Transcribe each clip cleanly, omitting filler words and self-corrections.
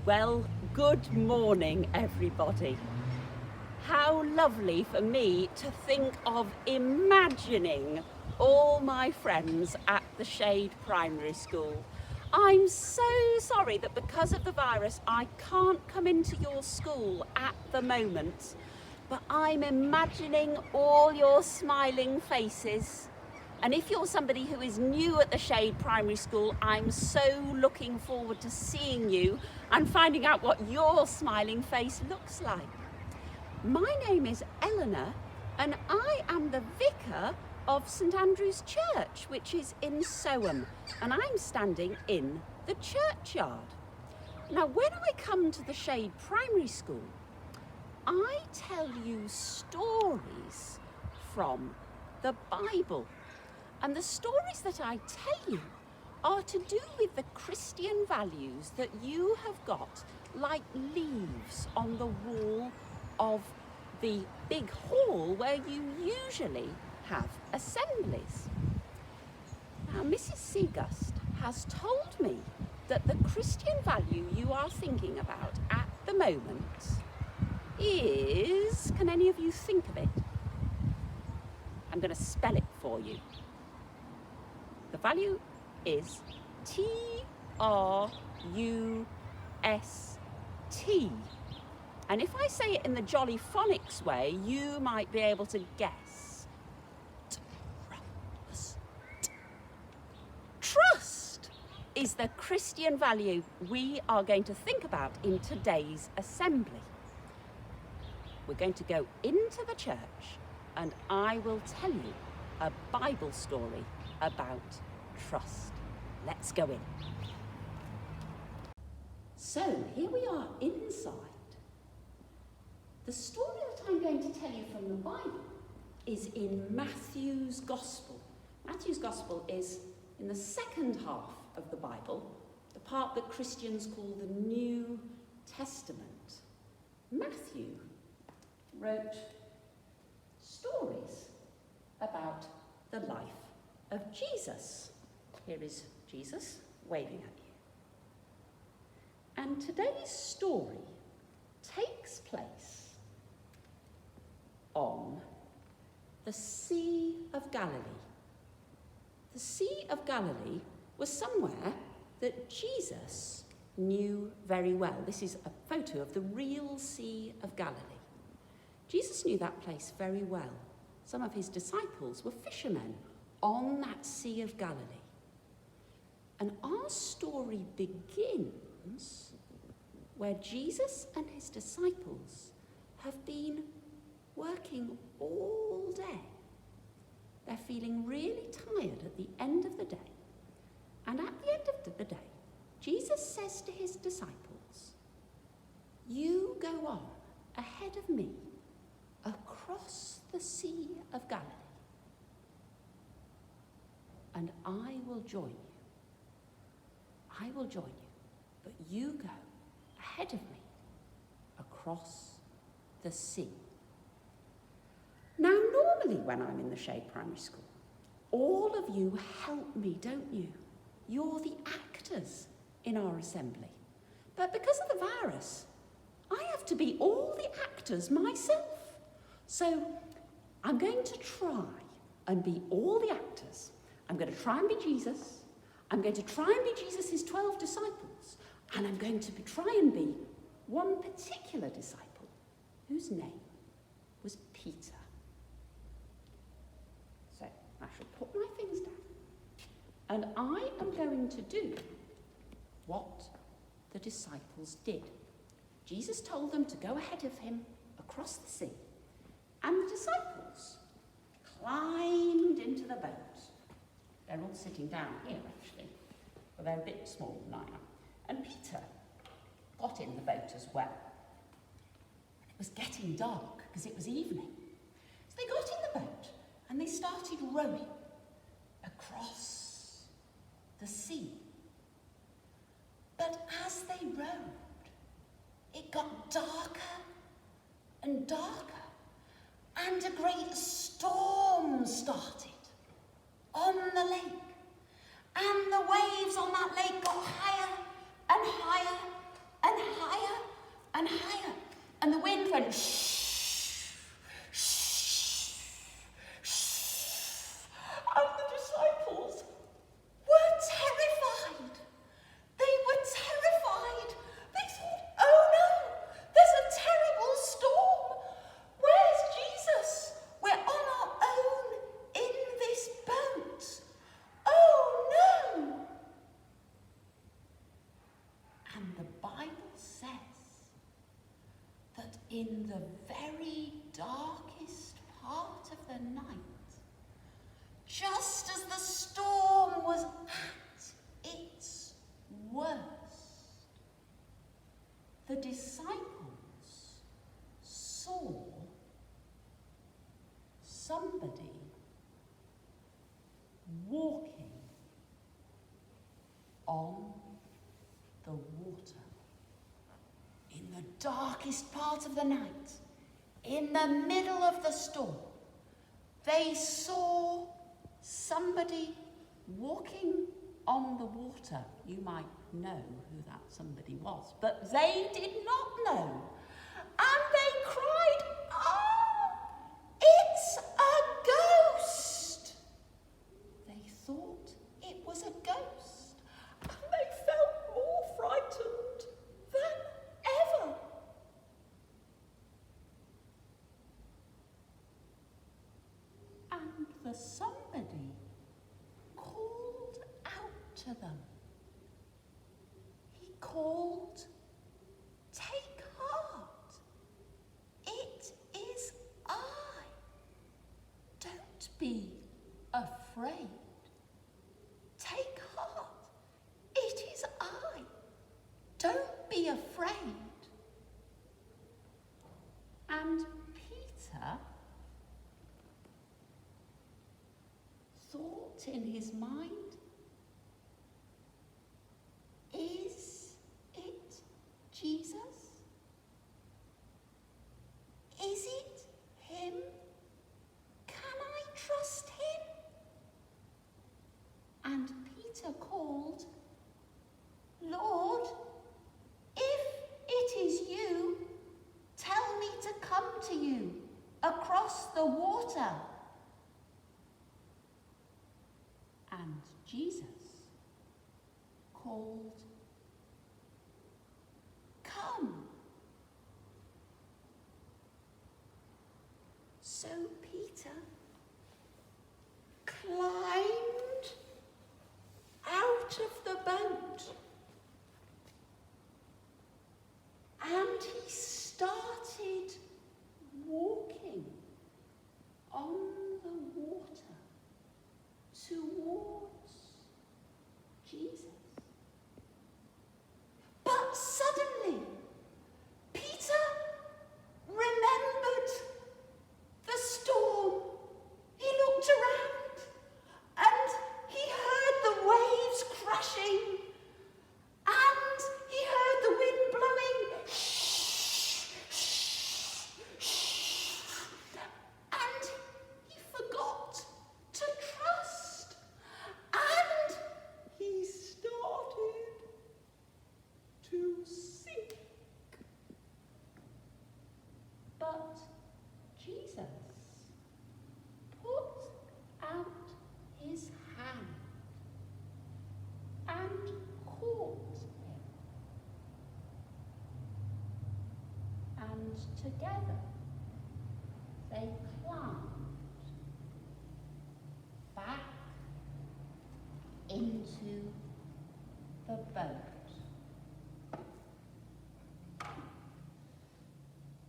Well, good morning, everybody. How lovely for me to think of imagining all my friends at the Shade Primary School. I'm so sorry that because of the virus, I can't come into your school at the moment, but I'm imagining all your smiling faces. And if you're somebody who is new at the Shade Primary School, I'm so looking forward to seeing you and finding out what your smiling face looks like. My name is Eleanor, and I am the vicar of St Andrew's Church, which is in Soham, and I'm standing in the churchyard. Now, when I come to the Shade Primary School, I tell you stories from the Bible. And the stories that I tell you are to do with the Christian values that you have got like leaves on the wall of the big hall where you usually have assemblies. Now, Mrs. Seagust has told me that the Christian value you are thinking about at the moment is, can any of you think of it? I'm going to spell it for you. The value is T-R-U-S-T. And if I say it in the Jolly Phonics way, you might be able to guess. Trust. Trust is the Christian value we are going to think about in today's assembly. We're going to go into the church and I will tell you a Bible story about trust. Let's go in. So here we are inside. The story that I'm going to tell you from the Bible is in Matthew's Gospel. Matthew's Gospel is in the second half of the Bible, the part that Christians call the New Testament. Matthew wrote stories about the life of Jesus. Here is Jesus waving at you. And today's story takes place on the Sea of Galilee. The Sea of Galilee was somewhere that Jesus knew very well. This is a photo of the real Sea of Galilee. Jesus knew that place very well. Some of his disciples were fishermen on that Sea of Galilee. And our story begins where Jesus and his disciples have been working all day. They're feeling really tired at the end of the day. And at the end of the day, Jesus says to his disciples, "You go on ahead of me across the Sea of Galilee, and I will join you. I will join you, but you go ahead of me across the sea." Now, normally when I'm in the Shade Primary School, all of you help me, don't you? You're the actors in our assembly. But because of the virus, I have to be all the actors myself. So I'm going to try and be all the actors. I'm going to try and be Jesus. I'm going to try and be Jesus' 12 disciples. And I'm going to try and be one particular disciple whose name was Peter. So I shall put my things down. And I am going to do what the disciples did. Jesus told them to go ahead of him across the sea. And the disciples climbed into the boat. They're all sitting down here, actually, but they're a bit smaller than I am. And Peter got in the boat as well. It was getting dark because it was evening. So they got in the boat and they started rowing across the sea. But as they rowed, it got darker and darker, and a great storm started on the lake. And the waves on that lake got higher and higher and and shh, shh, shh. And the disciples were terrified. They were terrified. They thought, oh no, there's a terrible storm. Where's Jesus? We're on our own in this boat. Oh no! And the Bible says that in the very darkest part of the night, just as the storm was at its worst, the disciples saw somebody walking on the water. In the darkest part of the night, in the middle of the storm, they saw somebody walking on the water. You might know who that somebody was, but they did not know. And they cried, "Ah, it's a ghost!" They thought it was a ghost, and they felt more frightened than ever. And the somebody called out to them. He called, "Take heart, it is I. Don't be afraid. Take heart, it is I. Don't be afraid." And Peter thought in his mind, is it Jesus? Is it him? Can I trust him? And Peter called, "Lord, if it is you, tell me to come to you across the water." And Jesus called, "Come." So Peter climbed out of the boat and he started walking on the water towards Jesus. But suddenly, Peter remembered the storm. He looked around and he heard the waves crashing and he heard the wind blowing. Shh, shh, shh. And he forgot to trust. And he started to sink. But Jesus put out his hand and caught him. And together they climbed back into the boat.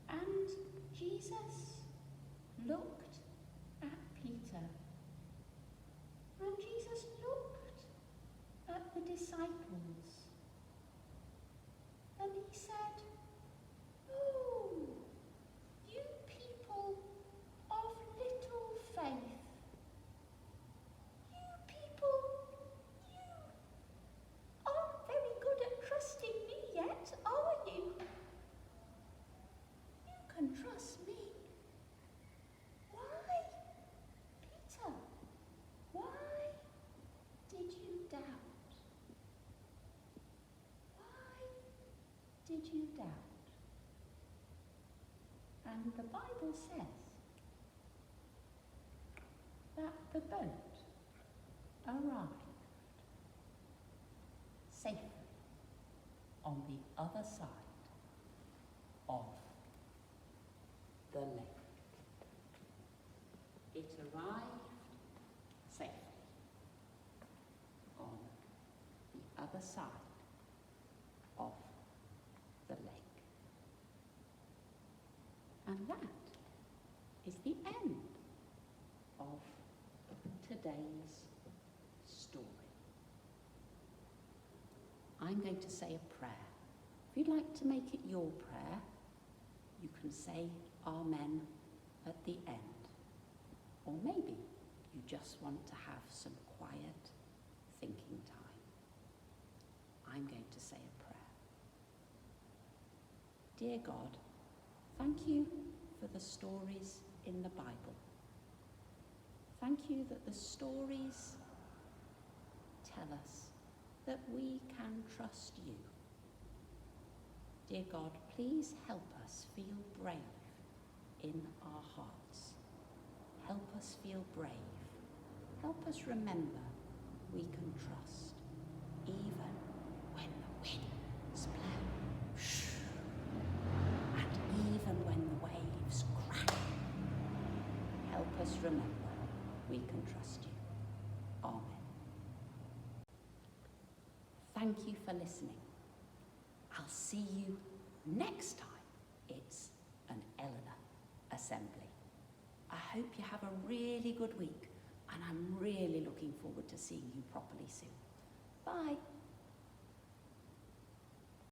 And Jesus looked at Peter, and Jesus looked at the disciples, and he said, "Oh, you people of little faith, you people, you aren't very good at trusting me yet, are you? You can trust me. Why, Peter, why did you doubt? Why did you doubt?" And the Bible says that the boat arrived safely on the other side of the lake. It arrived safely on the other side of the lake. And that is the end of today's story. I'm going to say a prayer. If you'd like to make it your prayer, you can say Amen at the end. Or maybe you just want to have some quiet thinking time. I'm going to say a prayer. Dear God, thank you for the stories in the Bible. Thank you that the stories tell us that we can trust you. Dear God, please help us feel brave in our hearts. Help us feel brave. Help us remember we can trust even when the winds blow, and even when the waves crash. Help us remember we can trust you. Amen. Thank you for listening. I'll see you next time it's an Eleanor Assembly. I hope you have a really good week, and I'm really looking forward to seeing you properly soon. Bye.